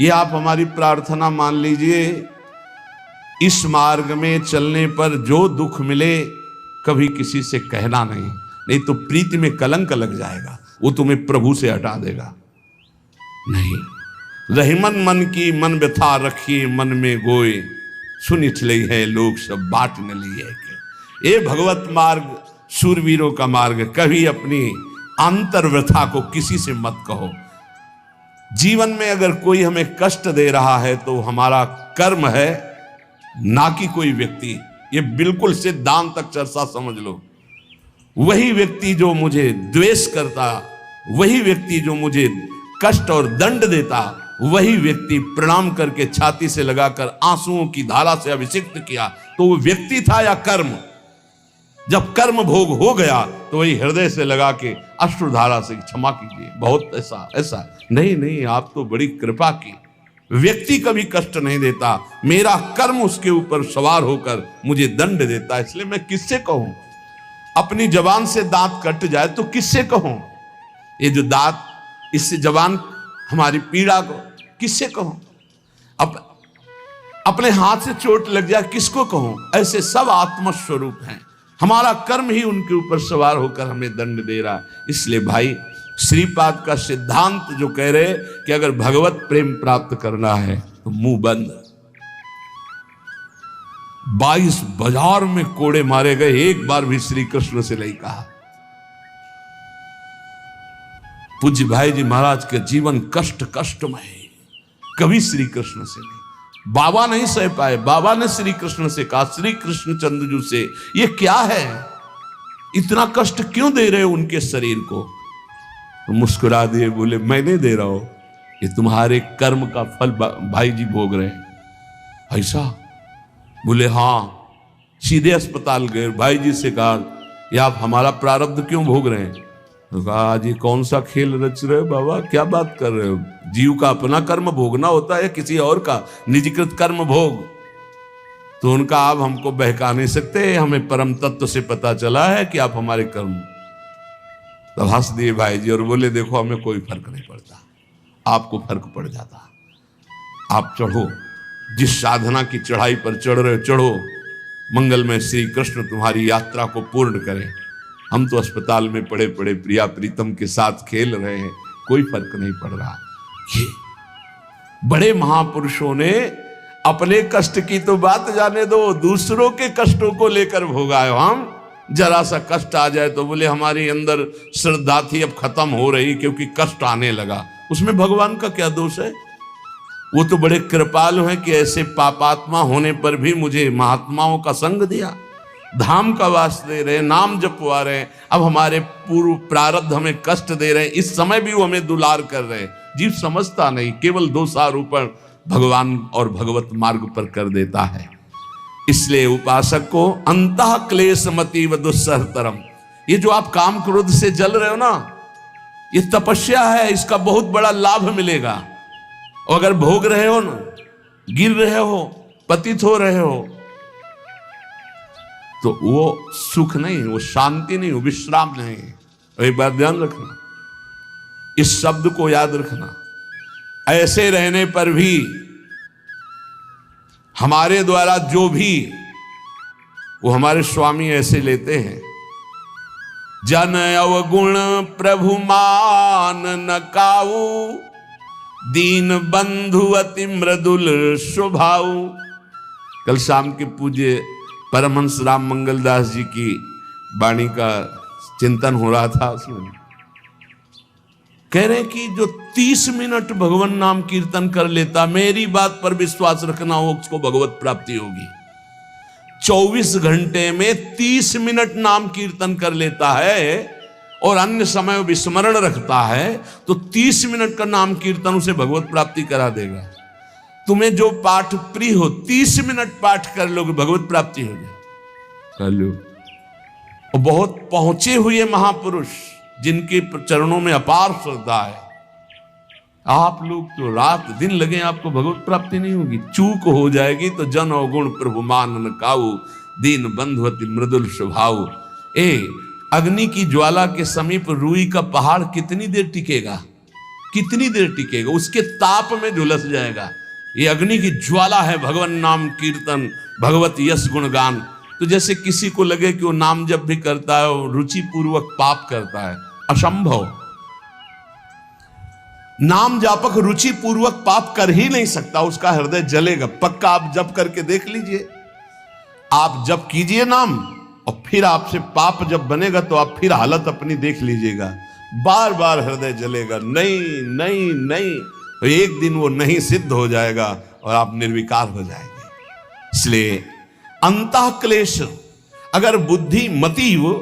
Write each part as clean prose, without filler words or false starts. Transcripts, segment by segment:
ये आप हमारी प्रार्थना मान लीजिए। इस मार्ग में चलने पर जो दुख मिले कभी किसी से कहना नहीं, नहीं तो प्रीति में कलंक लग जाएगा, वो तुम्हें प्रभु से हटा देगा। नहीं, रहीमन मन की मन व्यथा रखिए मन में गोए, सुनिठ लई है लोग सब बाट न लिए के। ये भगवत मार्ग शूरवीरों का मार्ग। कभी अपनी आंतर व्यथा को किसी से मत कहो। जीवन में अगर कोई हमें कष्ट दे रहा है तो हमारा कर्म है, ना कि कोई व्यक्ति। ये बिल्कुल सिद्धांतक चर्चा समझ लो। वही व्यक्ति जो मुझे द्वेष करता, वही व्यक्ति जो मुझे कष्ट और दंड देता, वही व्यक्ति प्रणाम करके छाती से लगाकर आंसुओं की धारा से अभिषिक्त किया, तो वो व्यक्ति था या कर्म? जब कर्म भोग हो गया तो वही हृदय से लगा के अश्रुधारा से क्षमा कीजिए, बहुत ऐसा नहीं, आप तो बड़ी कृपा की। व्यक्ति कभी कष्ट नहीं देता, मेरा कर्म उसके ऊपर सवार होकर मुझे दंड देता, इसलिए मैं किससे कहूं? अपनी जबान से दांत कट जाए तो किससे कहूं? ये जो दांत, इससे जबान हमारी पीड़ा को किससे कहूं? अपने हाथ से चोट लग जाए किसको कहूं? ऐसे सब आत्मस्वरूप हैं, हमारा कर्म ही उनके ऊपर सवार होकर हमें दंड दे रहा। इसलिए भाई, श्रीपाद का सिद्धांत जो कह रहे कि अगर भगवत प्रेम प्राप्त करना है तो मुंह बंद। 22 बाजार में कोड़े मारे गए, एक बार भी श्री कृष्ण से नहीं कहा। पूज्य भाई जी महाराज के जीवन कष्टमय है, कभी श्री कृष्ण से नहीं। बाबा नहीं सह पाए, बाबा ने श्री कृष्ण से कहा, श्री कृष्ण चंद्रजू से, ये क्या है, इतना कष्ट क्यों दे रहे हो उनके शरीर को? तो मुस्कुरा दिए, बोले मैं नहीं दे रहा हूं, ये तुम्हारे कर्म का फल भाई जी भोग रहे हैं। ऐसा? बोले हाँ। सीधे अस्पताल गए, भाई जी से कहा, ये आप हमारा प्रारब्ध क्यों भोग रहे हैं? तो कहा, आज ये कौन सा खेल रच रहे हो बाबा, क्या बात कर रहे हो? जीव का अपना कर्म भोगना होता है, किसी और का निजीकृत कर्म भोग? तो उनका, आप हमको बहका नहीं सकते, हमें परम तत्व से पता चला है कि आप हमारे कर्म। तो हंस दिए भाई जी और बोले, देखो हमें कोई फर्क नहीं पड़ता, आपको फर्क पड़ जाता। आप चढ़ो, जिस साधना की चढ़ाई पर चढ़ रहे हो चढ़ो, मंगलमय श्री कृष्ण तुम्हारी यात्रा को पूर्ण करें। हम तो अस्पताल में पड़े पड़े प्रिया प्रीतम के साथ खेल रहे हैं, कोई फर्क नहीं पड़ रहा। ये बड़े महापुरुषों ने अपने कष्ट की तो बात जाने दो, दूसरों के कष्टों को लेकर भोगाए। हम जरा सा कष्ट आ जाए तो बोले हमारी अंदर श्रद्धा थी अब खत्म हो रही क्योंकि कष्ट आने लगा। उसमें भगवान का क्या दोष है? वो तो बड़े कृपालु हैं कि ऐसे पापात्मा होने पर भी मुझे महात्माओं का संग दिया, धाम का वास दे रहे, नाम जपवा रहे। अब हमारे पूर्व प्रारब्ध हमें कष्ट दे रहे हैं, इस समय भी वो हमें दुलार कर रहे हैं। जीव समझता नहीं, केवल दोषारोपण भगवान और भगवत मार्ग पर कर देता है। इसलिए उपासक को अंतः क्लेश मति व दुस्सहतरम, ये जो आप काम क्रोध से जल रहे हो ना, ये तपस्या है, इसका बहुत बड़ा लाभ मिलेगा। और अगर भोग रहे हो ना, गिर रहे हो, पतित हो रहे हो, तो वो सुख नहीं, वो शांति नहीं, वो विश्राम नहीं। एक बात ध्यान रखना, इस शब्द को याद रखना। ऐसे रहने पर भी हमारे द्वारा जो भी, वो हमारे स्वामी ऐसे लेते हैं, जन अवगुण प्रभु मान न काऊ, दीन बंधु अति मृदुल स्वभाव। कल शाम के पूज्य परमहंस राम मंगलदास जी की वाणी का चिंतन हो रहा था, उसमें कह रहे कि जो 30 मिनट भगवान नाम कीर्तन कर लेता, मेरी बात पर विश्वास रखना हो, उसको भगवत प्राप्ति होगी। 24 घंटे में 30 मिनट नाम कीर्तन कर लेता है और अन्य समय विस्मरण रखता है, तो 30 मिनट का नाम कीर्तन उसे भगवत प्राप्ति करा देगा। तुम्हें जो पाठ प्रिय हो, 30 मिनट पाठ कर लोगे, भगवत प्राप्ति हो जाए, कर लो। और बहुत पहुंचे हुए महापुरुष जिनके चरणों में अपार श्रद्धा है, आप लोग तो रात दिन लगे, आपको भगवत प्राप्ति नहीं होगी। चूक हो जाएगी तो जन अवगुण प्रभु मान न काऊ, दीन बंधु अति मृदुल स्वभाव। अग्नि की ज्वाला के समीप रुई का पहाड़ कितनी देर टिकेगा? कितनी देर टिकेगा, उसके ताप में झुलस जाएगा। ये अग्नि की ज्वाला है भगवान नाम कीर्तन, भगवत यश गुणगान। तो जैसे किसी को लगे कि वो नाम जब भी करता है वो रुचि पूर्वक पाप करता है, असंभव। नाम जापक रुचि पूर्वक पाप कर ही नहीं सकता, उसका हृदय जलेगा पक्का। आप जप करके देख लीजिए, आप जप कीजिए नाम और फिर आपसे पाप जब बनेगा तो आप फिर हालत अपनी देख लीजिएगा, बार बार हृदय जलेगा, नहीं नहीं नहीं। तो एक दिन वो नहीं सिद्ध हो जाएगा और आप निर्विकार हो जाएंगे। इसलिए अंतः क्लेश, अगर बुद्धि मति वो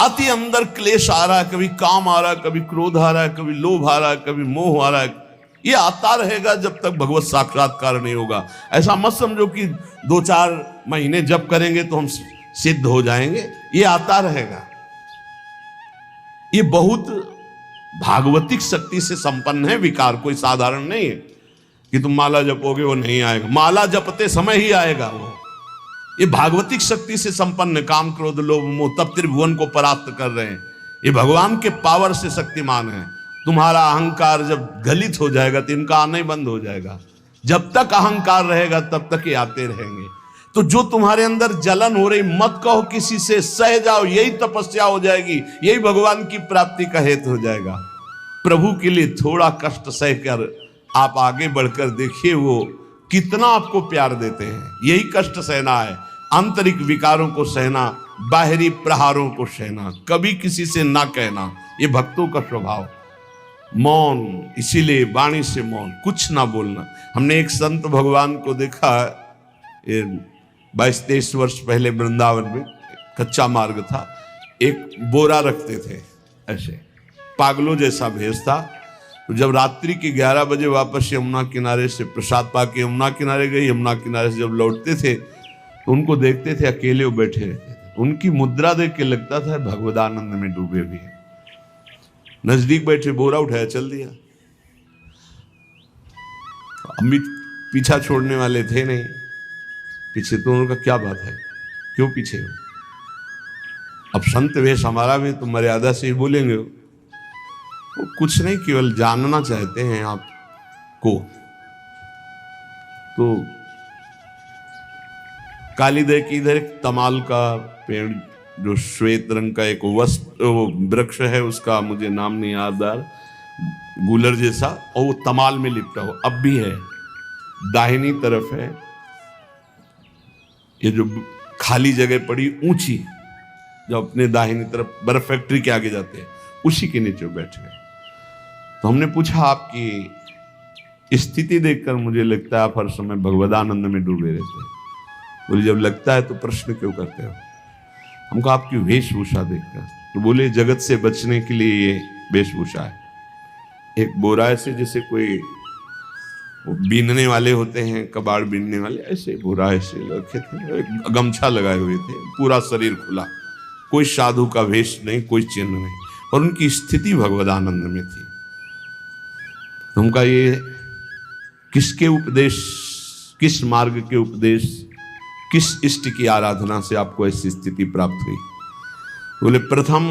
अति अंदर क्लेश आ रहा है, कभी काम आ रहा है, कभी क्रोध आ रहा है, कभी लोभ आ रहा है, कभी मोह आ रहा है, ये आता रहेगा जब तक भगवत साक्षात्कार नहीं होगा। ऐसा मत समझो कि 2-4 महीने जब करेंगे तो हम सिद्ध हो जाएंगे, ये आता रहेगा। ये बहुत भागवतिक शक्ति से संपन्न है विकार, कोई साधारण नहीं है कि तुम माला जपोगे वो नहीं आएगा, माला जपते समय ही आएगा वो। ये भागवतिक शक्ति से संपन्न, काम क्रोध लोभ मोह तब त्रिभुवन को परास्त कर रहे हैं। ये भगवान के पावर से शक्तिमान है। तुम्हारा अहंकार जब गलित हो जाएगा तो इनका आना ही बंद हो जाएगा। जब तक अहंकार रहेगा तब तक ये आते रहेंगे। तो जो तुम्हारे अंदर जलन हो रही, मत कहो किसी से, सह जाओ, यही तपस्या हो जाएगी, यही भगवान की प्राप्ति का हेतु हो जाएगा। प्रभु के लिए थोड़ा कष्ट सहकर आप आगे बढ़कर देखिए वो कितना आपको प्यार देते हैं। यही कष्ट सहना है, आंतरिक विकारों को सहना, बाहरी प्रहारों को सहना, कभी किसी से ना कहना, ये भक्तों का स्वभाव। मौन, इसीलिए वाणी से मौन, कुछ ना बोलना। हमने एक संत भगवान को देखा, 22-23 वर्ष पहले वृंदावन में कच्चा मार्ग था, एक बोरा रखते थे ऐसे, पागलों जैसा भेष था। तो जब रात्रि के 11 बजे वापस यमुना किनारे से प्रसाद पाके यमुना किनारे गए, यमुना किनारे से जब लौटते थे तो उनको देखते थे अकेले वो बैठे रहते थे। उनकी मुद्रा देख के लगता था भगवदानंद में डूबे हुए हैं। नजदीक बैठे, बोरा उठाया, चल दिया। हम भी पीछा छोड़ने वाले थे नहीं, पीछे तो उनका क्या बात है, क्यों पीछे हो? अब संत वेश हमारा भी तो मर्यादा से ही बोलेंगे। वो कुछ नहीं, केवल जानना चाहते हैं आपको। तो कालीदय की इधर एक तमाल का पेड़, जो श्वेत रंग का एक वृक्ष है, उसका मुझे नाम नहीं याद आ रहा, गूलर जैसा, और वो तमाल में लिपटा हो, अब भी है, दाहिनी तरफ है। ये जो खाली जगह पड़ी ऊंची, जो अपने दाहिनी तरफ बर्फ फैक्ट्री के आगे जाते हैं, उसी के नीचे बैठ गए। तो हमने पूछा, आपकी स्थिति देखकर मुझे लगता है आप हर समय भगवदानंद में डूबे रहते हैं। बोले जब लगता है तो प्रश्न क्यों करते हो? हमको आपकी वेशभूषा देखकर। तो बोले जगत से बचने के लिए ये वेशभूषा है। एक बोरा ऐसे जैसे कोई बीनने वाले होते हैं, कबाड़ बीनने वाले, ऐसे बोरा ऐसे रखे थे, एक गमछा लगाए हुए थे, पूरा शरीर खुला, कोई साधु का वेश नहीं, कोई चिन्ह नहीं, और उनकी स्थिति भगवदानंद में थी। उनका ये किसके उपदेश, किस मार्ग के उपदेश, किस इष्ट की आराधना से आपको ऐसी स्थिति प्राप्त हुई? बोले प्रथम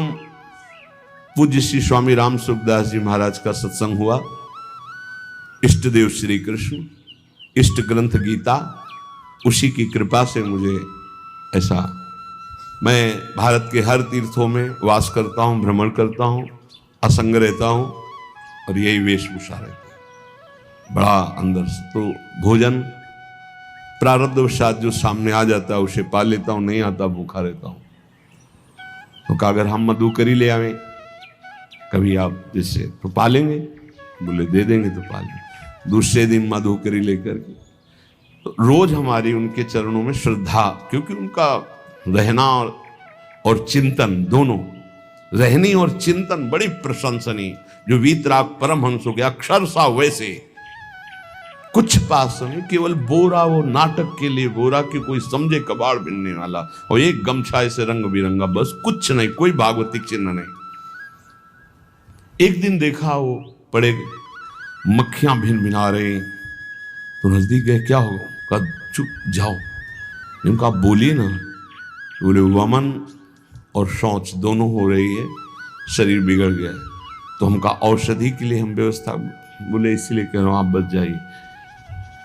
पूज्य श्री स्वामी राम सुखदास जी महाराज का सत्संग हुआ, इष्ट देव श्री कृष्ण, इष्ट ग्रंथ गीता, उसी की कृपा से मुझे ऐसा, मैं भारत के हर तीर्थों में वास करता हूँ, भ्रमण करता हूँ, असंग रहता हूँ, और यही वेशभूषा रहती है। बड़ा अंदर से तो भोजन प्रारब्धवशात जो सामने आ जाता है उसे पा लेता हूँ, नहीं आता भूखा रहता हूँ। तो अगर हम मधुकरी ले आवे कभी आप जिससे, तो पालेंगे? बोले दे देंगे तो पालेंगे। दूसरे दिन मधुकरी लेकर के, तो रोज हमारी उनके चरणों में श्रद्धा, क्योंकि उनका रहना और चिंतन दोनों, रहनी और चिंतन बड़ी प्रशंसनीय। जो वीतराग परमहंस हो गया अक्षर सा वैसे, कुछ पास नहीं, केवल बोरा, वो नाटक के लिए बोरा कि कोई समझे कबाड़ बिनने वाला, और एक गमछा ऐसे रंग बिरंगा, बस कुछ नहीं, कोई भागवतिक चिन्ह नहीं। एक दिन देखा वो पड़े मक्खियां भिन भिना रही, तो नजदीक गए, क्या होगा? कहा चुप जाओ। इनका बोलिए ना। बोले वमन और शौच दोनों हो रही है, शरीर बिगड़ गया, तो हमका औषधि के लिए हम व्यवस्था बोले इसलिए कह रहा हूं आप बच जाइए।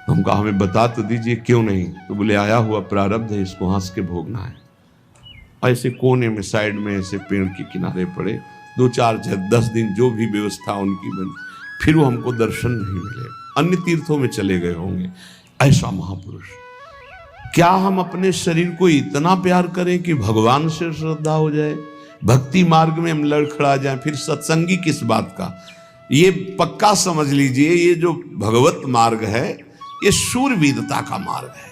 हम कहा हमें बता तो दीजिए क्यों नहीं। तो बोले आया हुआ प्रारब्ध है, इसको हंस के भोगना है। ऐसे कोने में साइड में ऐसे पेड़ के किनारे पड़े 2-4-10 दिन जो भी व्यवस्था उनकी बनी, फिर वो हमको दर्शन नहीं मिले, अन्य तीर्थों में चले गए होंगे। ऐसा महापुरुष। क्या हम अपने शरीर को इतना प्यार करें कि भगवान से श्रद्धा हो जाए, भक्ति मार्ग में हम लड़खड़ा जाएं, फिर सत्संगी किस बात का। ये पक्का समझ लीजिए, ये जो भगवत मार्ग है ये शूरवीरता का मार्ग है,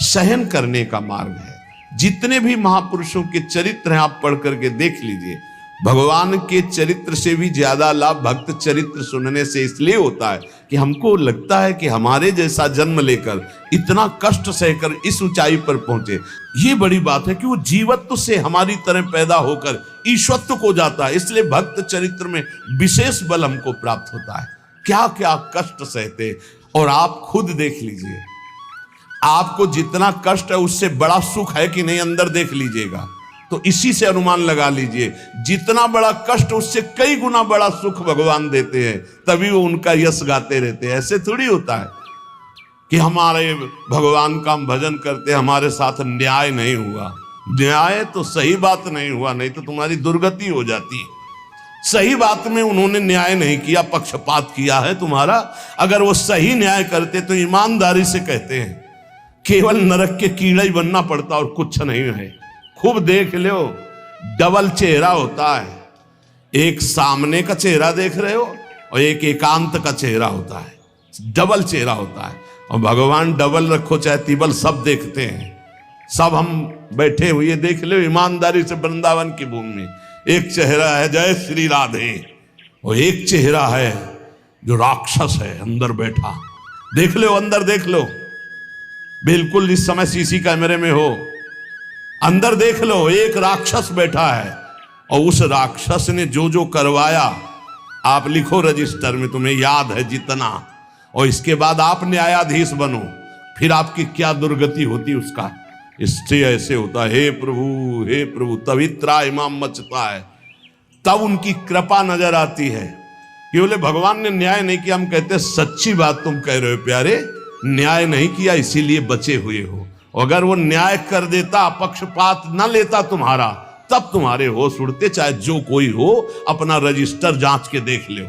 सहन करने का मार्ग है। जितने भी महापुरुषों के चरित्र हैं आप पढ़ करके देख लीजिए, भगवान के चरित्र से भी ज्यादा लाभ भक्त चरित्र सुनने से इसलिए होता है कि हमको लगता है कि हमारे जैसा जन्म लेकर इतना कष्ट सहकर इस ऊंचाई पर पहुंचे, ये बड़ी बात है कि वो जीवत्व से हमारी तरह पैदा होकर ईश्वत्व को जाता है। इसलिए भक्त चरित्र में विशेष बल हमको प्राप्त होता है। क्या क्या कष्ट सहते, और आप खुद देख लीजिए, आपको जितना कष्ट है उससे बड़ा सुख है कि नहीं, अंदर देख लीजिएगा तो इसी से अनुमान लगा लीजिए। जितना बड़ा कष्ट उससे कई गुना बड़ा सुख भगवान देते हैं, तभी वो उनका यश गाते रहते हैं। ऐसे थोड़ी होता है कि हमारे भगवान का हम भजन करते हमारे साथ न्याय नहीं हुआ। न्याय तो सही बात नहीं हुआ, नहीं तो तुम्हारी दुर्गति हो जाती है। सही बात में उन्होंने न्याय नहीं किया, पक्षपात किया है तुम्हारा। अगर वो सही न्याय करते तो ईमानदारी से कहते हैं केवल नरक के कीड़ा ही बनना पड़ता और कुछ नहीं है। खूब देख लो, डबल चेहरा होता है, एक सामने का चेहरा देख रहे हो और एक एकांत का चेहरा होता है, डबल चेहरा होता है। और भगवान डबल रखो चाहे तिबल सब देखते हैं। सब हम बैठे हुए देख लो ईमानदारी से वृंदावन की भूमि में, एक चेहरा है जय श्री राधे और एक चेहरा है जो राक्षस है अंदर बैठा। देख लो, अंदर देख लो, बिल्कुल इस समय सीसी कैमरे में हो, अंदर देख लो, एक राक्षस बैठा है और उस राक्षस ने जो जो करवाया आप लिखो रजिस्टर में, तुम्हें याद है जितना, और इसके बाद आप न्यायाधीश बनो, फिर आपकी क्या दुर्गति होती उसका। इससे ऐसे होता है, हे प्रभु तभी त्राहिमाम मचता है, तब उनकी कृपा नजर आती है कि बोले भगवान ने न्याय नहीं किया। हम कहते सच्ची बात तुम कह रहे हो प्यारे, न्याय नहीं किया इसीलिए बचे हुए हो। अगर वो न्याय कर देता, पक्षपात न लेता तुम्हारा, तब तुम्हारे होश उड़ते, चाहे जो कोई हो। अपना रजिस्टर जांच के देख लो।